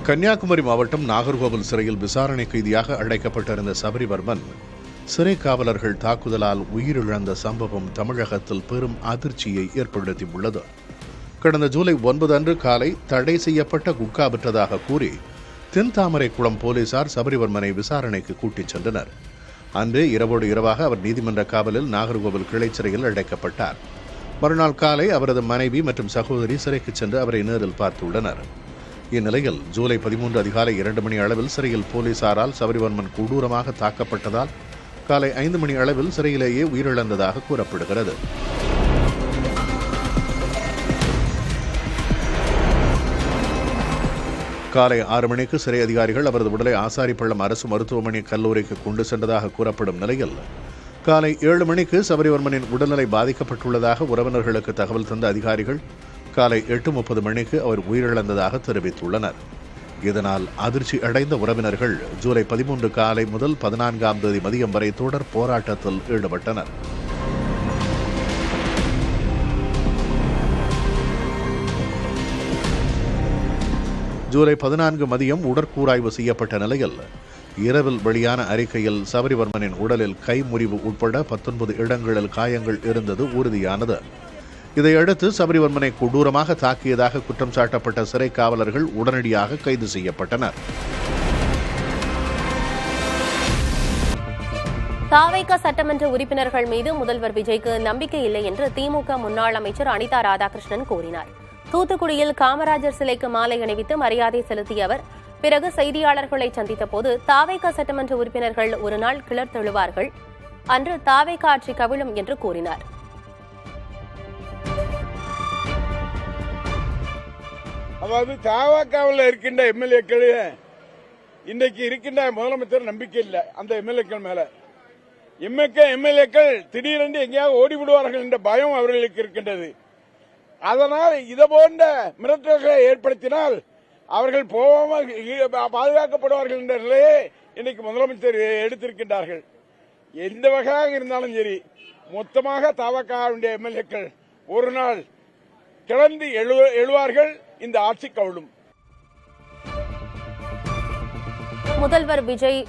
கன்னியாகுமரி மாவட்டம் நாகர்கோவில் சிறையில் விசாரணை கைதியாக அடைக்கப்பட்டிருந்த சபரிவர்மன் சிறை காவலர்கள் தாக்குதலால் உயிரிழந்த சம்பவம் தமிழகத்தில் பெரும் அதிர்ச்சியை ஏற்படுத்தியுள்ளது. கடந்த ஜூலை 9 அன்று காலை தடை செய்யப்பட்ட குட்கா விற்றதாக கூறி தென்தாமரைக்குளம் போலீசார் சபரிவர்மனை விசாரணைக்கு கூட்டிச் சென்றனர். அன்று இரவோடு இரவாக அவர் நீதிமன்ற காவலில் நாகர்கோவில் கிளை சிறையில் அடைக்கப்பட்டார். மறுநாள் காலை அவரது மனைவி மற்றும் சகோதரி சிறைக்கு சென்று அவரை நேரில் பார்த்துள்ளனர். இந்நிலையில் ஜூலை 13 அதிகாலை 2 மணி அளவில் சிறையில் போலீசாரால் சபரிவர்மன் கொடூரமாக தாக்கப்பட்டதால் காலை 5 மணி அளவில் சிறையிலேயே உயிரிழந்ததாக கூறப்படுகிறது. காலை 6 மணிக்கு சிறை அதிகாரிகள் அவரது உடலை ஆசாரிப்பள்ளம் அரசு மருத்துவமனை கல்லூரிக்கு கொண்டு சென்றதாக கூறப்படும் நிலையில் காலை 7 மணிக்கு சபரிவர்மனின் உடல்நிலை பாதிக்கப்பட்டுள்ளதாக உறவினர்களுக்கு தகவல் தந்த அதிகாரிகள் காலை 8:30 மணிக்கு அவர் உயிரிழந்ததாக தெரிவித்துள்ளனர். இதனால் அதிர்ச்சி அடைந்த உறவினர்கள் ஜூலை 13 காலை முதல் 14ஆம் தேதி மதியம் வரை தொடர் போராட்டத்தில் ஈடுபட்டனர். ஜூலை 14 மதியம் உடற்கூராய்வு செய்யப்பட்ட நிலையில் இரவில் வெளியான அறிக்கையில் சபரிவர்மனின் உடலில் கைமுறிவு உட்பட 19 இடங்களில் காயங்கள் இருந்தது உறுதியானது. இதையடுத்து சபரிவர்மனை கொடூரமாக தாக்கியதாக குற்றம் சாட்டப்பட்ட சிறை காவலர்கள் உடனடியாக கைது செய்யப்பட்டனர். தாவேகா சட்டமன்ற உறுப்பினர்கள் மீது முதல்வர் விஜய்க்கு நம்பிக்கை இல்லை என்று திமுக முன்னாள் அமைச்சர் அனிதா ராதாகிருஷ்ணன் கூறினார். தூத்துக்குடியில் காமராஜர் சிலைக்கு மாலை அணிவித்து மரியாதை செலுத்திய அவர் பிறகு செய்தியாளர்களை சந்தித்த போது தாவேகா சட்டமன்ற உறுப்பினர்கள் ஒரு நாள் கிளர்த்தெழுவார்கள், அன்று தாவேகா ஆட்சி கவிழும் என்று கூறினார். அதாவது தாவேகாவில் இருக்கின்ற எம்எல்ஏக்கள் இன்றைக்கு இருக்கின்ற முதலமைச்சர் நம்பிக்கை இல்லை அந்த எம்எல்ஏக்கள் மேல. எம்எல்ஏக்கள் திடீரென்று எங்கேயாவது ஓடிவிடுவார்கள் என்ற பயம் அவர்களுக்கு இருக்கின்றது. அதனால் இது போன்ற மிரட்டல்களை ஏற்படுத்தினால் அவர்கள் போகாமல் பாதுகாக்கப்படுவார்கள் என்ற நிலையை இன்னைக்கு முதலமைச்சர் எடுத்திருக்கின்றார்கள். எந்த வகையாக இருந்தாலும் சரி, மொத்தமாக தாவேகாவுடைய எம்எல்ஏக்கள் ஒரு நாள் கிளர்ந்து எழுவார்கள், இந்த ஆட்சி கவிழும். முதல்வர் விஜய்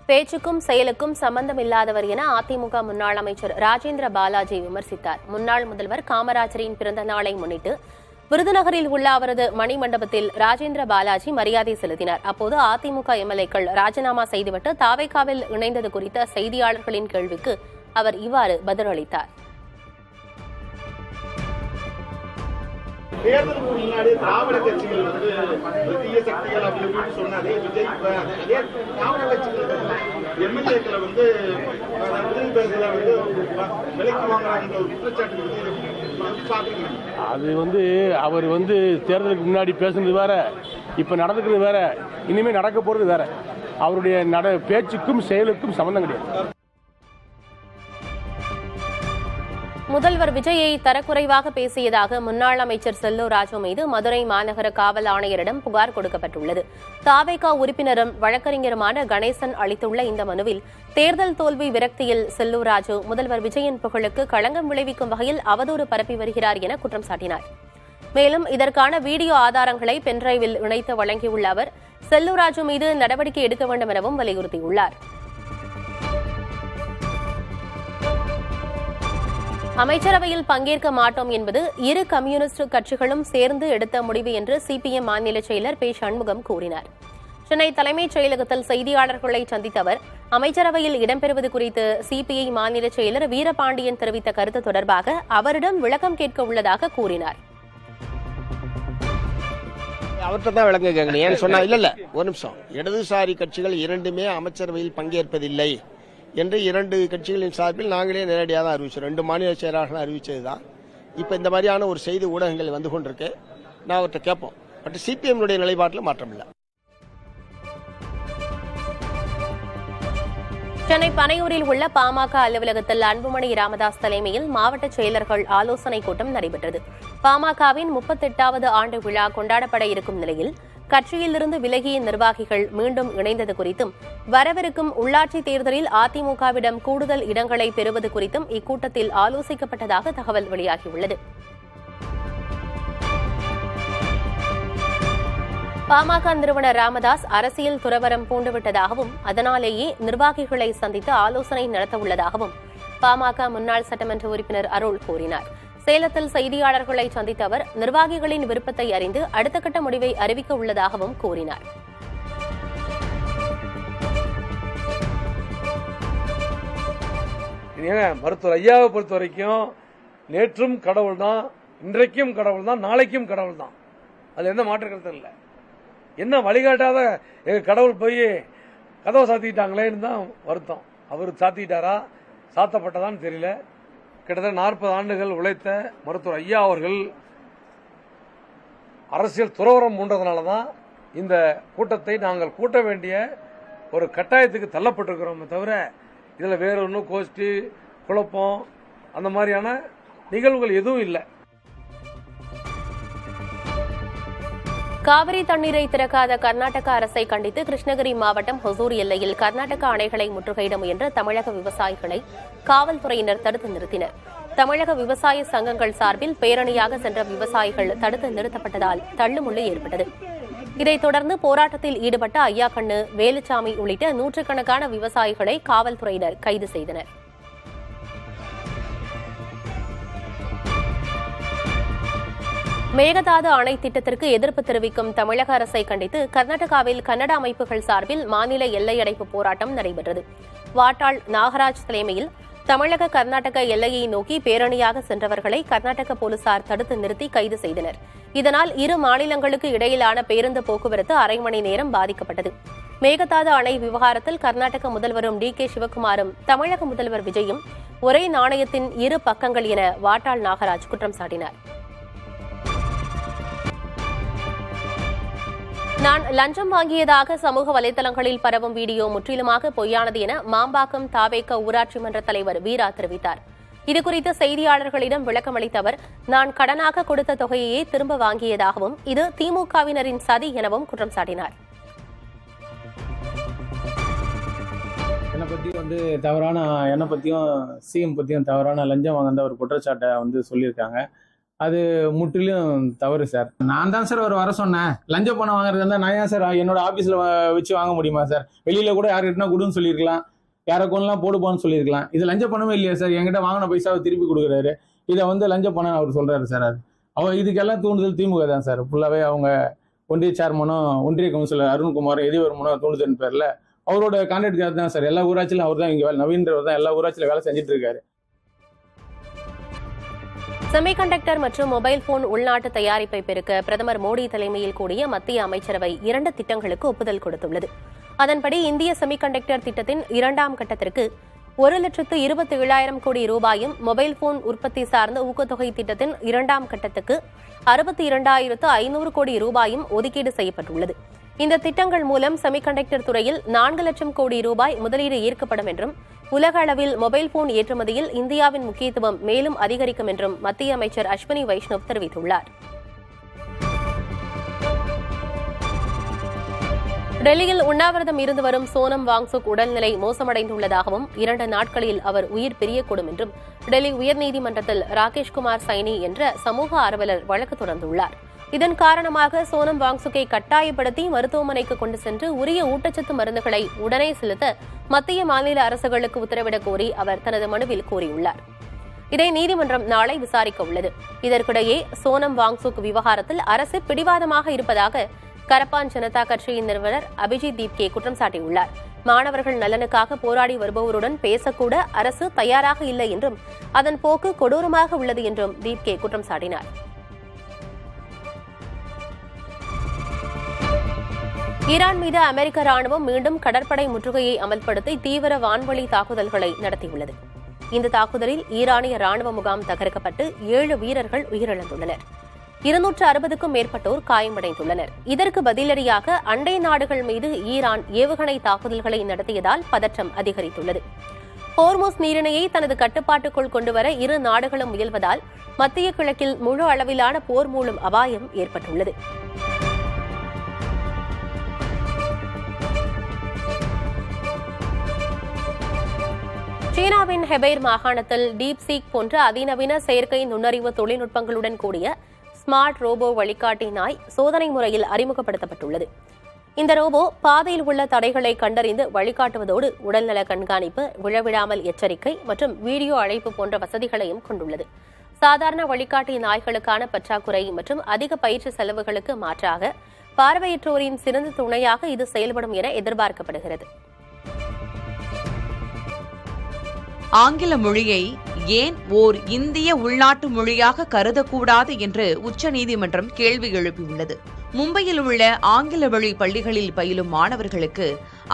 பேச்சுக்கும் செயலுக்கும் சம்பந்தமில்லாதவர் என அதிமுக முன்னாள் அமைச்சர் ராஜேந்திர பாலாஜி விமர்சித்தார். முன்னாள் முதல்வர் காமராஜரின் பிறந்த நாளை முன்னிட்டு விருதுநகரில் உள்ள அவரது மணிமண்டபத்தில் ராஜேந்திர பாலாஜி மரியாதை செலுத்தினார். அப்போது அதிமுக எம்எல்ஏக்கள் ராஜினாமா செய்துவிட்டு தாவேகாவில் இணைந்தது குறித்த செய்தியாளர்களின் கேள்விக்கு அவர் இவ்வாறு பதிலளித்தார். தேர்தலுக்கு முன்னாடி திராவிட கட்சிகள் தீய சக்திகள் அப்படின்னு சொன்னாலே விஜய் திராவிட கட்சிகள் எம்எல்ஏக்களை விலைக்கு வாங்குறாங்க ஒரு குற்றச்சாட்டு அது அவர் தேர்தலுக்கு முன்னாடி பேசுனது வேற, இப்ப நடந்துக்கிறது வேற, இனிமே நடக்க போறது வேற. அவருடைய பேச்சுக்கும் செயலுக்கும் சம்பந்தம் கிடையாது. முதல்வர் விஜயை தரக்குறைவாக பேசியதாக முன்னாள் அமைச்சர் செல்லூர் ராஜு மீது மதுரை மாநகர காவல் ஆணையரிடம் புகார் கொடுக்கப்பட்டுள்ளது. தாவேகா உறுப்பினரும் வழக்கறிஞருமான கணேசன் அளித்துள்ள இந்த மனுவில் தேர்தல் தோல்வி விரக்தியில் செல்லூர் ராஜு முதல்வர் விஜயின் புகழுக்கு களங்கம் விளைவிக்கும் வகையில் அவதூறு பரப்பி வருகிறார் என குற்றம் சாட்டினார். மேலும் இதற்கான வீடியோ ஆதாரங்களை பென்டிரைவில் இணைத்து வழங்கியுள்ள அவர் செல்லூர் ராஜு மீது நடவடிக்கை எடுக்க வேண்டும் எனவும் வலியுறுத்தியுள்ளார். அமைச்சரவையில் பங்கேற்க மாட்டோம் என்பது இரு கம்யூனிஸ்ட் கட்சிகளும் சேர்ந்து எடுத்த முடிவு என்று சிபிஎம் மாநில செயலர் பி. சண்முகம் கூறினார். சென்னை தலைமைச் செயலகத்தில் செய்தியாளர்களை சந்தித்த அவர் அமைச்சரவையில் இடம்பெறுவது குறித்து சிபிஐ மாநில செயலர் வீரபாண்டியன் தெரிவித்த கருத்து தொடர்பாக அவரிடம் விளக்கம் கேட்க உள்ளதாக கூறினார். அவர்கிட்ட தான் விளங்க கேட்கணும். ஏன்னு சொன்னா இல்ல ஒரு நிமிஷம், இடதுசாரி கட்சிகள் இரண்டுமே அமைச்சரவையில் பங்கேற்பதில்லை என்று 2 கட்சிகளின் சார்பில் நாங்களே நேரடியாக தான் அறிவிச்சோம். 2 மாநில செயலாளர்கள் அறிவிச்சதுதான். இப்ப இந்த மாதிரியான ஒரு செய்தி ஊடகங்கள் வந்து கொண்டிருக்கு. நான் அவர்கிட்ட கேட்போம். பட் சிபிஎம் நிலைப்பாட்டில் மாற்றம் இல்லை. சென்னை பனையூரில் உள்ள பாமக அலுவலகத்தில் அன்புமணி ராமதாஸ் தலைமையில் மாவட்ட செயலர்கள் ஆலோசனைக் கூட்டம் நடைபெற்றது. பாமகவின் 38வது ஆண்டு விழா கொண்டாடப்பட இருக்கும் நிலையில் கட்சியிலிருந்து விலகிய நிர்வாகிகள் மீண்டும் இணைந்தது குறித்தும் வரவிருக்கும் உள்ளாட்சி தேர்தலில் அதிமுகவிடம் கூடுதல் இடங்களை பெறுவது குறித்தும் இக்கூட்டத்தில் ஆலோசிக்கப்பட்டதாக தகவல் வெளியாகியுள்ளது. பாமக நிறுவனர் ராமதாஸ் அரசியல் துறவரம் பூண்டுவிட்டதாகவும் அதனாலேயே நிர்வாகிகளை சந்தித்து ஆலோசனை நடத்தவுள்ளதாகவும் பாமக முன்னாள் சட்டமன்ற உறுப்பினர் அருள் கூறினார். சேலத்தில் செய்தியாளர்களை சந்தித்த அவர் நிர்வாகிகளின் விருப்பத்தை அறிந்து அடுத்த கட்ட முடிவை அறிவிக்க உள்ளதாகவும் கூறினார். மருத்துவர் ஐயாவை பொறுத்த வரைக்கும் நேற்றும் கடவுள் தான், இன்றைக்கும் கடவுள் தான், நாளைக்கும் கடவுள் தான். அது எந்த மாற்று கருத்தும் இல்லை. என்ன வழிகாட்டாத கடவுள் போய் கதவை சாத்திக்கிட்டாங்களேன்னு தான் வருத்தம். அவர் சாத்திக்கிட்டாரா சாத்தப்பட்டதான்னு தெரியல. கிட்டத்தட்ட 40 ஆண்டுகள் உழைத்த மருத்துவர் ஐயா அவர்கள் அரசியல் துறவரம் மூன்றதுனால தான் இந்த கூட்டத்தை நாங்கள் கூட்ட வேண்டிய ஒரு கட்டாயத்துக்கு தள்ளப்பட்டிருக்கிறோமே தவிர இதில் வேற ஒன்றும் கோஷ்டி குழப்பம் அந்த மாதிரியான நிகழ்வுகள் எதுவும் இல்லை. காவிரி தண்ணீரை திறக்காத கர்நாடக அரசை கண்டித்து கிருஷ்ணகிரி மாவட்டம் ஹொசூர் எல்லையில் கர்நாடக அணைகளை முற்றுகையிட முயன்ற தமிழக விவசாயிகளை காவல்துறையினர் தடுத்து நிறுத்தினர். தமிழக விவசாய சங்கங்கள் சார்பில் பேரணியாக சென்ற விவசாயிகள் தடுத்து நிறுத்தப்பட்டதால் தள்ளுமுள்ளு ஏற்பட்டது. இதைத் தொடர்ந்து போராட்டத்தில் ஈடுபட்ட ஐயாக்கண்ணு, வேலுச்சாமி உள்ளிட்ட நூற்றுக்கணக்கான விவசாயிகளை காவல்துறையினர் கைது செய்தனர். மேகதாது அணை திட்டத்திற்கு எதிர்ப்பு தெரிவிக்கும் தமிழக அரசை கண்டித்து கர்நாடகாவில் கன்னட அமைப்புகள் சார்பில் மாநில எல்லை அடைப்பு போராட்டம் நடைபெற்றது. வாட்டாள் நாகராஜ் தலைமையில் தமிழக கர்நாடக எல்லையை நோக்கி பேரணியாக சென்றவர்களை கர்நாடக போலீசார் தடுத்து நிறுத்தி கைது செய்தனர். இதனால் இரு மாநிலங்களுக்கு இடையிலான பேருந்து போக்குவரத்து அரை மணி நேரம் பாதிக்கப்பட்டது. மேகதாது அணை விவகாரத்தில் கர்நாடக முதல்வரும் DK சிவக்குமாரும் தமிழக முதல்வர் விஜயும் ஒரே நாணயத்தின் இரு பக்கங்கள் என வாட்டாள் நாகராஜ் குற்றம் சாட்டினார். நான் லஞ்சம் வாங்கியதாக சமூக வலைதளங்களில் பரவும் வீடியோ முற்றிலுமாக பொய்யானது என மாம்பாக்கம் தாவேக ஊராட்சி மன்ற தலைவர் வீரா தெரிவித்தார். இதுகுறித்து செய்தியாளர்களிடம் விளக்கம் அளித்த அவர், நான் கடனாக கொடுத்த தொகையையே திரும்ப வாங்கியதாகவும் இது திமுகவினரின் சதி எனவும் குற்றம் சாட்டினார். என்னை பற்றியும் சிஎம் பற்றியும் தவறான லஞ்சம் வாங்கின ஒரு குற்றச்சாட்டை சொல்லியிருக்காங்க. அது முற்றிலும் தவறு சார். நான் தான் சார் அவர் வர சொன்னேன். லஞ்ச பணம் வாங்குறது இருந்தால் நான் ஏன் சார் என்னோட ஆஃபீஸில் வச்சு வாங்க முடியுமா சார்? வெளியில் கூட யாருக்கிட்டனா கொடுன்னு சொல்லியிருக்கலாம், யாரை கொண்டலாம் போடுப்பான்னு சொல்லியிருக்கலாம். இது லஞ்ச பணமே இல்லையா சார்? என்கிட்ட வாங்கின பைசாவை திருப்பி கொடுக்குறாரு. இதை லஞ்ச பணம் அவர் சொல்கிறாரு சார். அவர் இதுக்கெல்லாம் தூண்டுதல் திமுக தான் சார். ஃபுல்லாகவே அவங்க ஒன்றிய சேர்மனும் ஒன்றிய கவுன்சிலர் அருண்குமார் எதிர்வர்மனும் தூண்டுதல் பேரில் அவரோட கான்ட்ராக்ட் தான் சார். எல்லா ஊராட்சியிலும் அவர் தான் இங்கே நவீன்றவர் தான் எல்லா ஊராட்சியிலும் வேலை செஞ்சுட்டு இருக்காரு. செமிகண்டக்டர் மற்றும் மொபைல் போன் உள்நாட்டு தயாரிப்பை பெருக்க பிரதமர் மோடி தலைமையில் கூடிய மத்திய அமைச்சரவை 2 திட்டங்களுக்கு ஒப்புதல் கொடுத்துள்ளது. அதன்படி இந்திய செமிகண்டக்டர் திட்டத்தின் 2ஆம் கட்டத்திற்கு 1,27,000 கோடி ரூபாயும், மொபைல் போன் உற்பத்தி சார்ந்த ஊக்கத்தொகை திட்டத்தின் 2ஆம் கட்டத்துக்கு 62,500 கோடி ரூபாயும் ஒதுக்கீடு செய்யப்பட்டுள்ளது. இந்த திட்டங்கள் மூலம் செமிகண்டக்டர் துறையில் 4 லட்சம் கோடி ரூபாய் முதலீடு ஈர்க்கப்படும் என்றும், உலக அளவில் மொபைல் போன் ஏற்றுமதியில் இந்தியாவின் முக்கியத்துவம் மேலும் அதிகரிக்கும் என்றும் மத்திய அமைச்சர் அஸ்வினி வைஷ்ணவ் தெரிவித்துள்ளார். டெல்லியில் உண்ணாவிரதம் இருந்து வரும் சோனம் வாங்சுக் உடல்நிலை மோசமடைந்துள்ளதாகவும் 2 நாட்களில் அவர் உயிர் பிரியக்கூடும் என்றும் டெல்லி உயர்நீதிமன்றத்தில் ராகேஷ்குமார் சைனி என்ற சமூக ஆர்வலர் வழக்கு தொடர்ந்துள்ளார். இதன் காரணமாக சோனம் வாங்சுக்கை கட்டாயப்படுத்தி மருத்துவமனைக்கு கொண்டு சென்று உரிய ஊட்டச்சத்து மருந்துகளை உடனே செலுத்த மத்திய மாநில அரசுகளுக்கு உத்தரவிடக் கோரி அவர் தனது மனுவில் கூறியுள்ளார். இதை நீதிமன்றம் நாளை விசாரிக்க உள்ளது. இதற்கிடையே சோனம் வாங்சுக் விவகாரத்தில் அரசு பிடிவாதமாக இருப்பதாக கரப்பான் ஜனதா கட்சியின் நிறுவனர் அபிஜித் தீப்கே குற்றம் சாட்டியுள்ளார். மாணவர்கள் நலனுக்காக போராடி வருபவருடன் பேசக்கூட அரசு தயாராக இல்லை என்றும் அதன் போக்கு கொடூரமாக உள்ளது என்றும் தீப்கே குற்றம் சாட்டினார். ஈரான் மீது அமெரிக்க ராணுவம் மீண்டும் கடற்படை முற்றுகையை அமல்படுத்தி தீவிர வான்வழி தாக்குதல்களை நடத்தியுள்ளது. இந்த தாக்குதலில் ஈரானிய ராணுவ முகாம் தகர்க்கப்பட்டு 7 வீரர்கள் உயிரிழந்துள்ளனர். 260க்கும் மேற்பட்டோர் காயமடைந்துள்ளனர். இதற்கு பதிலடியாக அண்டை நாடுகள் மீது ஈரான் ஏவுகணை தாக்குதல்களை நடத்தியதால் பதற்றம் அதிகரித்துள்ளது. ஹோர்முஸ் நீரிணையை தனது கட்டுப்பாட்டுக்குள் கொண்டுவர இரு நாடுகளும் முயல்வதால் மத்திய கிழக்கில் முழு அளவிலான போர் மூலம் அபாயம் ஏற்பட்டுள்ளது. சீனாவின் ஹெபெய் மாகாணத்தில் டீப் சீக் போன்ற அதிநவீன செயற்கை நுண்ணறிவு தொழில்நுட்பங்களுடன் கூடிய ஸ்மார்ட் ரோபோ வழிகாட்டி நாய் சோதனை முறையில் அறிமுகப்படுத்தப்பட்டுள்ளது. இந்த ரோபோ பாதையில் உள்ள தடைகளை கண்டறிந்து வழிகாட்டுவதோடு உடல்நல கண்காணிப்பு, விழவிடாமல் எச்சரிக்கை மற்றும் வீடியோ அழைப்பு போன்ற வசதிகளையும் கொண்டுள்ளது. சாதாரண வழிகாட்டி நாய்களுக்கான பற்றாக்குறை மற்றும் அதிக பயிற்சி செலவுகளுக்கு மாற்றாக பார்வையற்றோரின் சிறந்த துணையாக இது செயல்படும் என எதிர்பார்க்கப்படுகிறது. ஆங்கில மொழியை ஏன் ஓர் இந்திய உள்நாட்டு மொழியாக கருதக்கூடாது என்று உச்சநீதிமன்றம் கேள்வி எழுப்பியுள்ளது. மும்பையில் உள்ள ஆங்கில வழி பள்ளிகளில் பயிலும் மாணவர்களுக்கு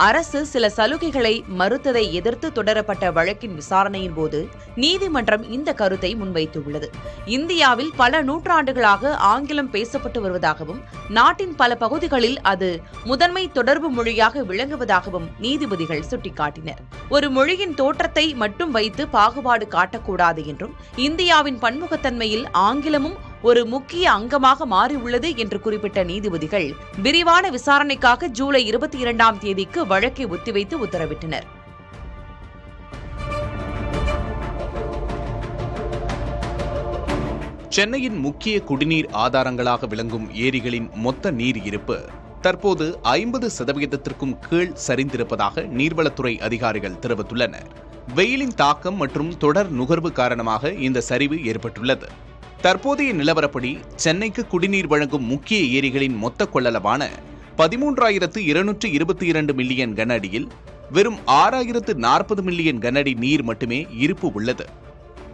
அரசு சில சலுகைகளை மறுத்ததை எதிர்த்து தொடரப்பட்ட வழக்கின் விசாரணையின் போது நீதிமன்றம் இந்த கருத்தை முன்வைத்துள்ளது. இந்தியாவில் பல நூற்றாண்டுகளாக ஆங்கிலம் பேசப்பட்டு வருவதாகவும் நாட்டின் பல பகுதிகளில் அது முதன்மை தொடர்பு மொழியாக விளங்குவதாகவும் நீதிபதிகள் சுட்டிக்காட்டினர். ஒரு மொழியின் தோற்றத்தை மட்டும் வைத்து பாகுபாடு காட்டக்கூடாது என்றும் இந்தியாவின் பன்முகத்தன்மையில் ஆங்கிலமும் ஒரு முக்கிய அங்கமாக மாறியுள்ளது என்று குறிப்பிட்ட நீதிபதிகள் விரிவான விசாரணைக்காக ஜூலை 22ஆம் தேதிக்கு வழக்கை ஒத்திவைத்து உத்தரவிட்டனர். சென்னையின் முக்கிய குடிநீர் ஆதாரங்களாக விளங்கும் ஏரிகளின் மொத்த நீர் இருப்பு தற்போது 50% கீழ் சரிந்திருப்பதாக நீர்வளத்துறை அதிகாரிகள் தெரிவித்துள்ளனர். வெயிலின் தாக்கம் மற்றும் தொடர் நுகர்வு காரணமாக இந்த சரிவு ஏற்பட்டுள்ளது. தற்போதைய நிலவரப்படி சென்னைக்கு குடிநீர் வழங்கும் முக்கிய ஏரிகளின் மொத்த கொள்ளளவான 13,222 மில்லியன் கன அடியில் வெறும் 6,040 மில்லியன் கன அடி நீர் மட்டுமே இருப்பு உள்ளது.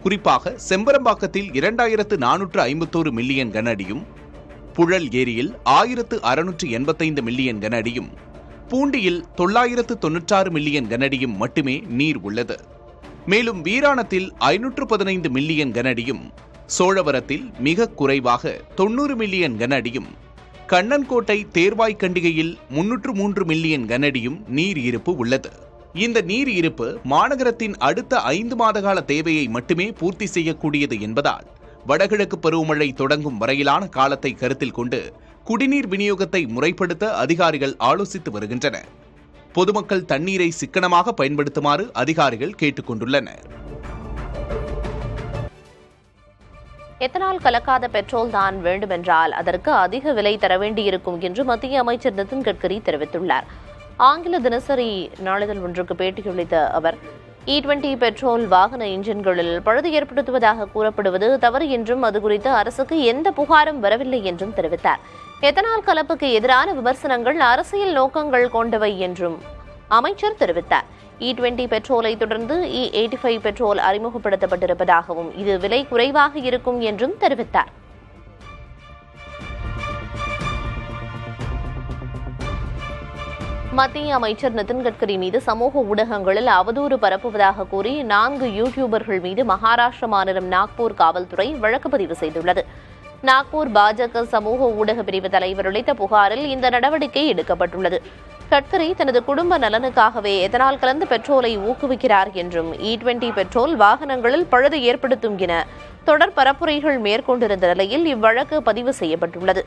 குறிப்பாக செம்பரம்பாக்கத்தில் 2,451 மில்லியன் கன அடியும், புழல் ஏரியில் 1,685 மில்லியன் கன அடியும், பூண்டியில் 996 மில்லியன் கன அடியும் மட்டுமே நீர் உள்ளது. மேலும் வீராணத்தில் 515 மில்லியன் கன அடியும், சோழவரத்தில் மிக குறைவாக 90 மில்லியன் கன அடியும், கண்ணன்கோட்டை தேர்வாய்க்கண்டிகையில் 303 மில்லியன் கன அடியும் நீர் இருப்பு உள்ளது. இந்த நீர் இருப்பு மாநகரத்தின் அடுத்த 5 மாதகால தேவையை மட்டுமே பூர்த்தி செய்யக்கூடியது என்பதால் வடகிழக்கு பருவமழை தொடங்கும் வரையிலான காலத்தை கருத்தில் கொண்டு குடிநீர் விநியோகத்தை முறைப்படுத்த அதிகாரிகள் ஆலோசித்து வருகின்றனர். பொதுமக்கள் தண்ணீரை சிக்கனமாக பயன்படுத்துமாறு அதிகாரிகள் கேட்டுக் கொண்டுள்ளனர். எத்தனால் கலக்காத பெட்ரோல் தான் வேண்டுமென்றால் அதற்கு அதிக விலை தர வேண்டியிருக்கும் என்று மத்திய அமைச்சர் நிதின் கட்கரி தெரிவித்துள்ளார். ஆங்கில தினசரி நாளிதழ் ஒன்றுக்கு பேட்டியளித்த அவர், E20 பெட்ரோல் வாகன இன்ஜின்களில் பழுது ஏற்படுத்துவதாக கூறப்படுவது தவறு என்றும் அது குறித்து அரசுக்கு எந்த புகாரும் வரவில்லை என்றும் தெரிவித்தார். எத்தனால் கலப்புக்கு எதிரான விமர்சனங்கள் அரசியல் நோக்கங்கள் கொண்டவை என்றும் அமைச்சர் தெரிவித்தார். E20 பெட்ரோலை தொடர்ந்து E85 பெட்ரோல் அறிமுகப்படுத்தப்பட்டிருப்பதாகவும் இது விலை குறைவாக இருக்கும் என்றும் தெரிவித்தார். மத்திய அமைச்சர் நிதின் கட்கரி மீது சமூக ஊடகங்களில் அவதூறு பரப்புவதாக கூறி 4 யூடியூபர்கள் மீது மகாராஷ்டிர மாநிலம் நாக்பூர் காவல்துறை வழக்கு பதிவு செய்துள்ளது. நாக்பூர் பாஜக சமூக ஊடக பிரிவு தலைவர் அளித்த புகாரில் இந்த நடவடிக்கை எடுக்கப்பட்டுள்ளது. கட்கரி தனது குடும்ப நலனுக்காகவே எத்தனால் கலந்த பெட்ரோலை ஊக்குவிக்கிறார் என்றும் E20 பெட்ரோல் வாகனங்களில் பழுது ஏற்படுத்தும் என தொடர் பரப்புரைகள் மேற்கொண்டிருந்த நிலையில் இவ்வழக்கு பதிவு செய்யப்பட்டுள்ளது.